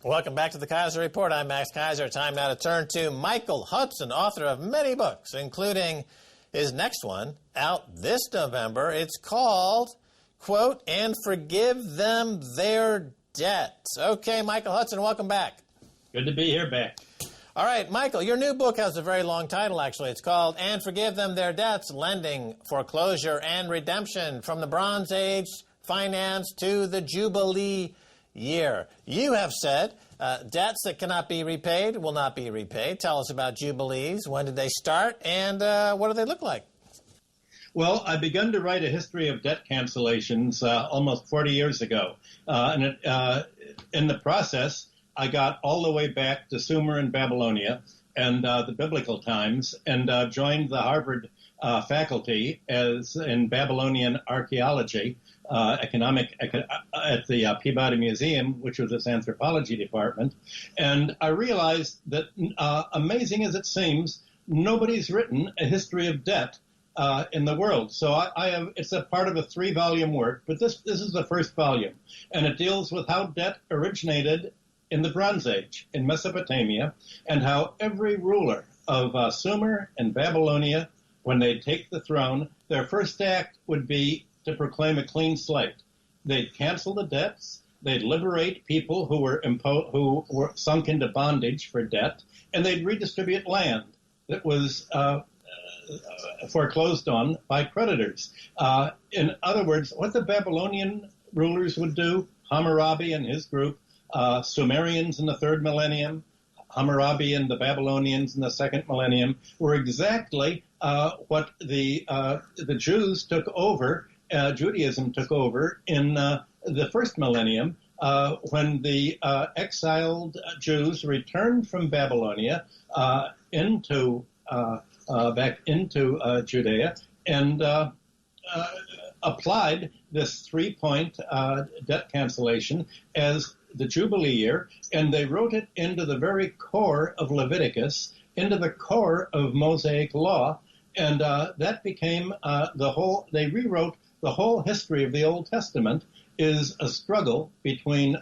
Welcome back to the Keiser Report. I'm Max Keiser. Time now to turn to Michael Hudson, author of many books, including his next one, out this November. It's called, quote, "And Forgive Them Their Debts." Okay, Michael Hudson, welcome back. Good to be here, back. All right, Michael, your new book has a very long title, actually. It's called "And Forgive Them Their Debts, Lending, Foreclosure, and Redemption from the Bronze Age Finance to the Jubilee Year." You have said debts that cannot be repaid will not be repaid. Tell us about Jubilees. When did they start, and what do they look like? Well, I began to write a history of debt cancellations almost 40 years ago. And in the process, I got all the way back to Sumer and Babylonia and the biblical times, and joined the Harvard faculty as in Babylonian archaeology, at the Peabody Museum, which was its anthropology department. And I realized that, amazing as it seems, nobody's written a history of debt in the world. So I have, it's a part of a 3-volume work, but this is the first volume, and it deals with how debt originated in the Bronze Age in Mesopotamia, and how every ruler of Sumer and Babylonia, when they take the throne, their first act would be to proclaim a clean slate. They'd cancel the debts, they'd liberate people who were sunk into bondage for debt, and they'd redistribute land that was foreclosed on by creditors. In other words, what the Babylonian rulers would do, Hammurabi and his group, Sumerians in the 3rd millennium, Hammurabi and the Babylonians in the 2nd millennium, were exactly what the Jews took over, Judaism took over in the 1st millennium, when the exiled Jews returned from Babylonia back into Judea, and applied this 3-point debt cancellation as the Jubilee year, and they wrote it into the very core of Leviticus, into the core of Mosaic law, and that became they rewrote the whole history of the Old Testament is a struggle between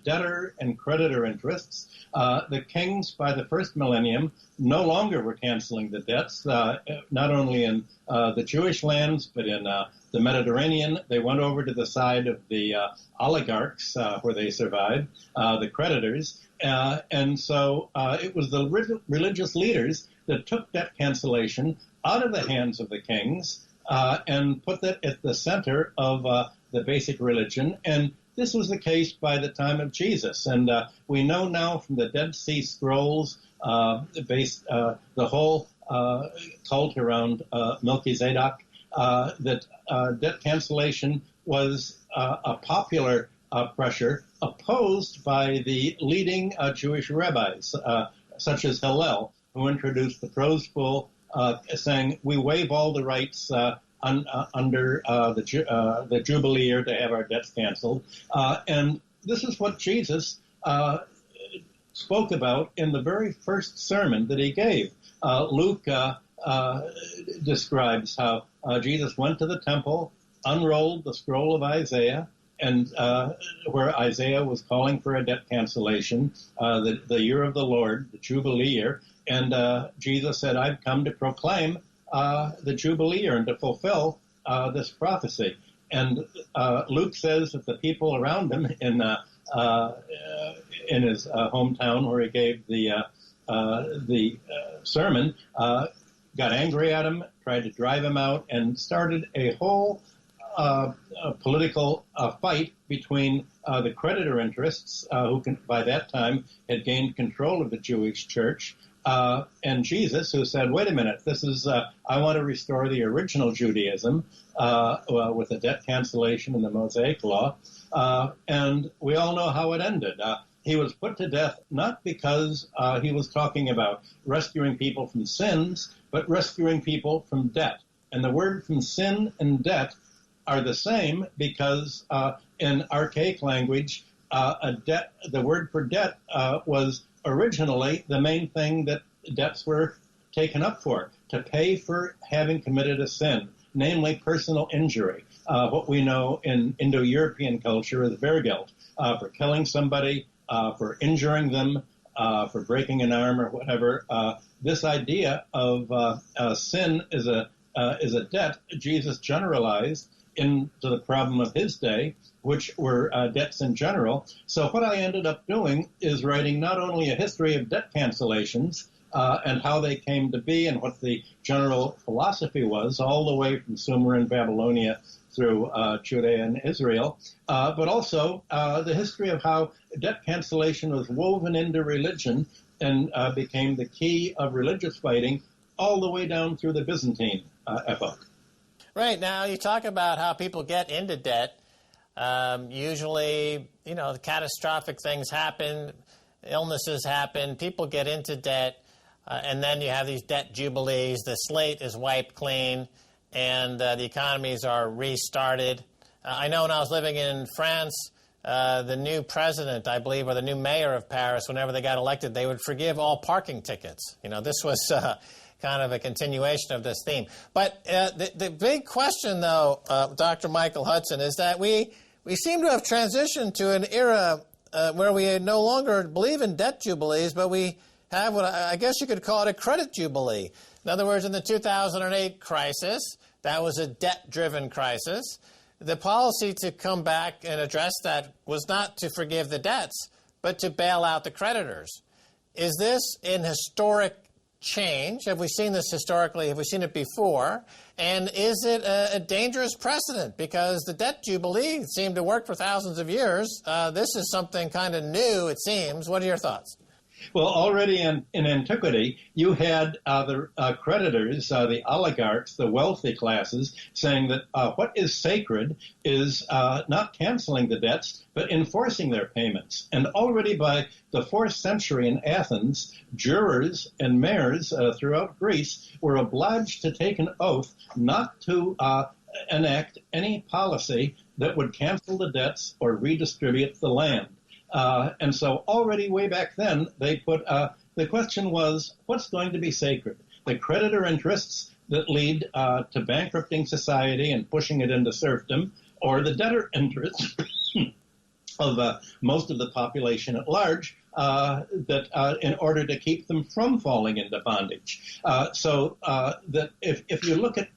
debtor and creditor interests. The kings by the 1st millennium no longer were canceling the debts, not only in the Jewish lands, but in the Mediterranean. They went over to the side of the oligarchs, where they survived, the creditors. And so it was the religious leaders that took debt cancellation out of the hands of the kings and put that at the center of the basic religion. And this was the case by the time of Jesus. And we know now from the Dead Sea Scrolls, the whole cult around Melchizedek, that debt cancellation was a popular pressure opposed by the leading Jewish rabbis, such as Hillel, who introduced the prose bull saying, we waive all the rights under the Jubilee year to have our debts canceled. And this is what Jesus spoke about in the very first sermon that he gave. Luke describes how Jesus went to the temple, unrolled the scroll of Isaiah, and where Isaiah was calling for a debt cancellation, the year of the Lord, the Jubilee year, and Jesus said, I've come to proclaim the Jubilee year and to fulfill this prophecy. And Luke says that the people around him in his hometown where he gave the sermon got angry at him, tried to drive him out, and started a whole political fight between the creditor interests, who by that time had gained control of the Jewish church, and Jesus, who said, wait a minute, this is, I want to restore the original Judaism with the debt cancellation and the Mosaic law. And we all know how it ended. He was put to death not because he was talking about rescuing people from sins, but rescuing people from debt. And the word from sin and debt are the same because in archaic language, the word for debt was originally the main thing that debts were taken up for, to pay for having committed a sin, namely personal injury. What we know in Indo-European culture is vergeld, for killing somebody for injuring them, for breaking an arm or whatever. This idea of sin is a debt Jesus generalized into the problem of his day, which were debts in general. So what I ended up doing is writing not only a history of debt cancellations and how they came to be and what the general philosophy was, all the way from Sumer and Babylonia through Judea and Israel, but also the history of how debt cancellation was woven into religion and became the key of religious fighting all the way down through the Byzantine epoch. Right. Now, you talk about how people get into debt. Usually, catastrophic things happen, illnesses happen, people get into debt, and then you have these debt jubilees. The slate is wiped clean, and the economies are restarted. I know when I was living in France, the new president, I believe, or the new mayor of Paris, whenever they got elected, they would forgive all parking tickets. This was kind of a continuation of this theme. But the big question, though, Dr. Michael Hudson, is that we seem to have transitioned to an era where we no longer believe in debt jubilees, but we have what I guess you could call it a credit jubilee. In other words, in the 2008 crisis, that was a debt-driven crisis. The policy to come back and address that was not to forgive the debts, but to bail out the creditors. Is this an historic change? Have we seen this historically? Have we seen it before? And is it a dangerous precedent? Because the debt jubilee seemed to work for thousands of years. This is something kind of new, it seems. What are your thoughts? Well, already in antiquity, you had the creditors, the oligarchs, the wealthy classes, saying that what is sacred is not canceling the debts, but enforcing their payments. And already by the 4th century in Athens, jurors and mayors throughout Greece were obliged to take an oath not to enact any policy that would cancel the debts or redistribute the land. And so already way back then, they put the question was, what's going to be sacred? The creditor interests that lead to bankrupting society and pushing it into serfdom, or the debtor interests of most of the population at large that in order to keep them from falling into bondage. So that if you look at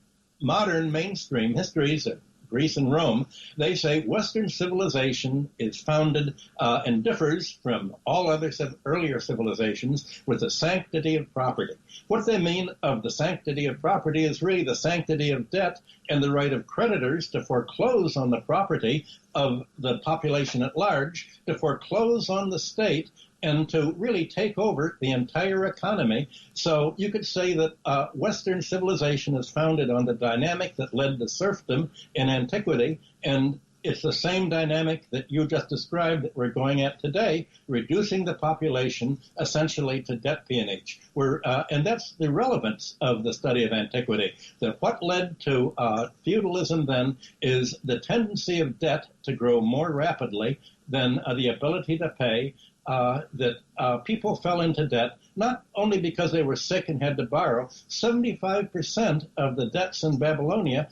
modern mainstream histories of Greece and Rome, they say Western civilization is founded and differs from all other earlier civilizations with the sanctity of property. What they mean of the sanctity of property is really the sanctity of debt and the right of creditors to foreclose on the property of the population at large, to foreclose on the state, and to really take over the entire economy. So you could say that Western civilization is founded on the dynamic that led to serfdom in antiquity, and it's the same dynamic that you just described that we're going at today, reducing the population essentially to debt peonage. And that's the relevance of the study of antiquity. That what led to feudalism then is the tendency of debt to grow more rapidly than the ability to pay. That people fell into debt not only because they were sick and had to borrow. 75% of the debts in Babylonia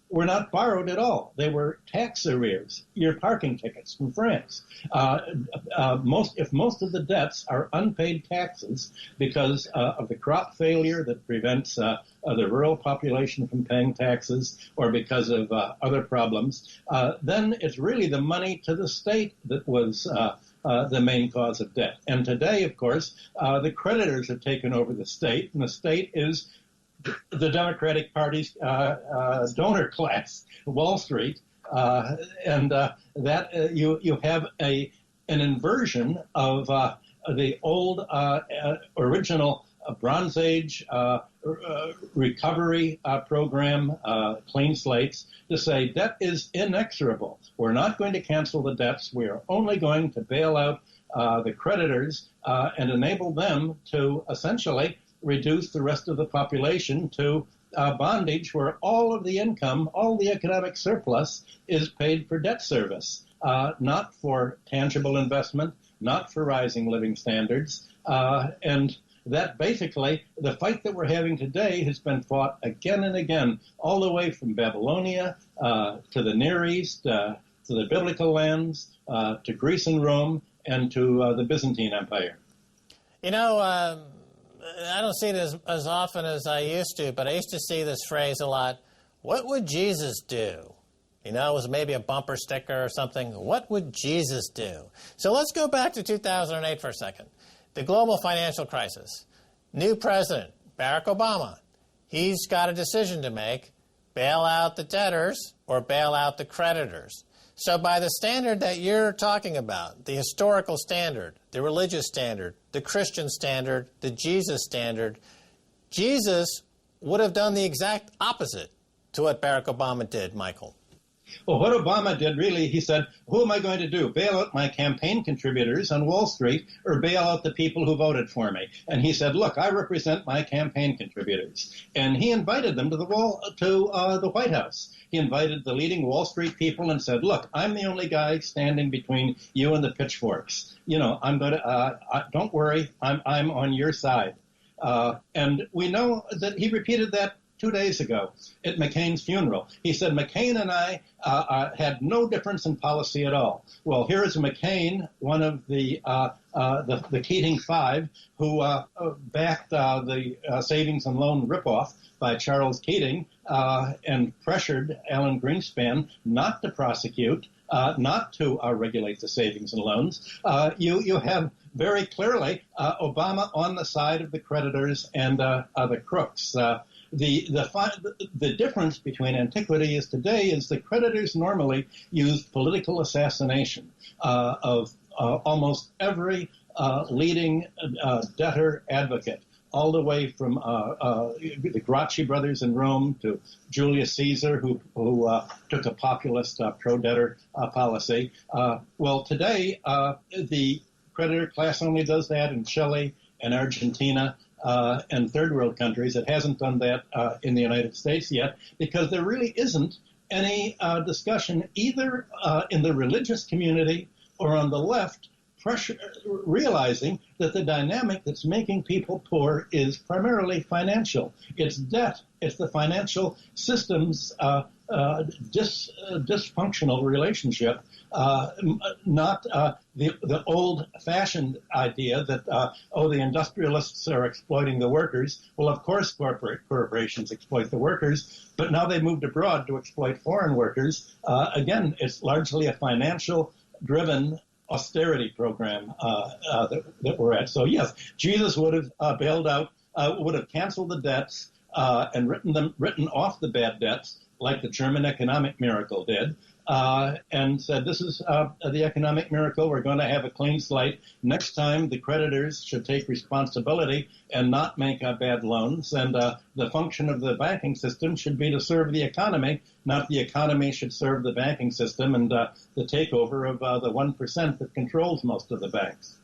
were not borrowed at all. They were tax arrears, your parking tickets from France. If most of the debts are unpaid taxes because of the crop failure that prevents the rural population from paying taxes, or because of other problems, then it's really the money to the state that was the main cause of debt. And today, of course, the creditors have taken over the state, and the state is the Democratic Party's donor class, Wall Street, and that you have an inversion of the old original Bronze Age recovery program, clean slates, to say debt is inexorable. We're not going to cancel the debts. We are only going to bail out the creditors and enable them to essentially reduce the rest of the population to bondage, where all of the income, all the economic surplus is paid for debt service, not for tangible investment, not for rising living standards. And that basically, the fight that we're having today has been fought again and again, all the way from Babylonia to the Near East, to the biblical lands, to Greece and Rome, and to the Byzantine Empire. You know, I don't see it as often as I used to, but I used to see this phrase a lot. What would Jesus do? You know, it was maybe a bumper sticker or something. What would Jesus do? So let's go back to 2008 for a second. The global financial crisis. New president, Barack Obama. He's got a decision to make. Bail out the debtors or bail out the creditors. So by the standard that you're talking about, the historical standard, the religious standard, the Christian standard, the Jesus standard, Jesus would have done the exact opposite to what Barack Obama did, Michael. Well, what Obama did really, he said, who am I going to do? Bail out my campaign contributors on Wall Street or bail out the people who voted for me? And he said, look, I represent my campaign contributors. And he invited them to the White House. He invited the leading Wall Street people and said, look, I'm the only guy standing between you and the pitchforks. You know, I'm going to, don't worry, I'm on your side. And we know that he repeated that 2 days ago at McCain's funeral. He said, McCain and I had no difference in policy at all. Well, here is McCain, one of the Keating Five, who backed the savings and loan ripoff by Charles Keating and pressured Alan Greenspan not to prosecute, not to regulate the savings and loans. You have very clearly Obama on the side of the creditors and the crooks. The difference between antiquity is today is the creditors normally used political assassination of almost every leading debtor advocate, all the way from the Gracchi brothers in Rome to Julius Caesar, who took a populist pro-debtor policy. Well, today, the creditor class only does that in Chile and Argentina and third world countries. It hasn't done that in the United States yet because there really isn't any discussion either in the religious community or on the left realizing that the dynamic that's making people poor is primarily financial. It's debt. It's the financial system's dysfunctional relationship, not the old-fashioned idea that, the industrialists are exploiting the workers. Well, of course, corporations exploit the workers, but now they've moved abroad to exploit foreign workers. Again, it's largely a financial-driven austerity program that we're at. So, yes, Jesus would have bailed out, would have canceled the debts and written off the bad debts like the German economic miracle did, and said, this is the economic miracle. We're going to have a clean slate. Next time, the creditors should take responsibility and not make bad loans. And the function of the banking system should be to serve the economy, not the economy should serve the banking system and the takeover of the 1% that controls most of the banks.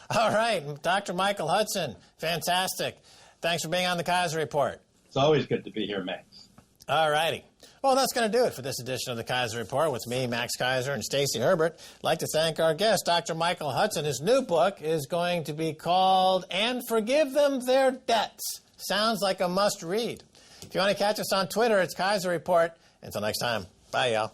All right. Dr. Michael Hudson, fantastic. Thanks for being on the Keiser Report. It's always good to be here, Max. All righty. Well, that's going to do it for this edition of the Keiser Report with me, Max Keiser, and Stacy Herbert. I'd like to thank our guest, Dr. Michael Hudson. His new book is going to be called And Forgive Them Their Debts. Sounds like a must-read. If you want to catch us on Twitter, it's Keiser Report. Until next time, bye, y'all.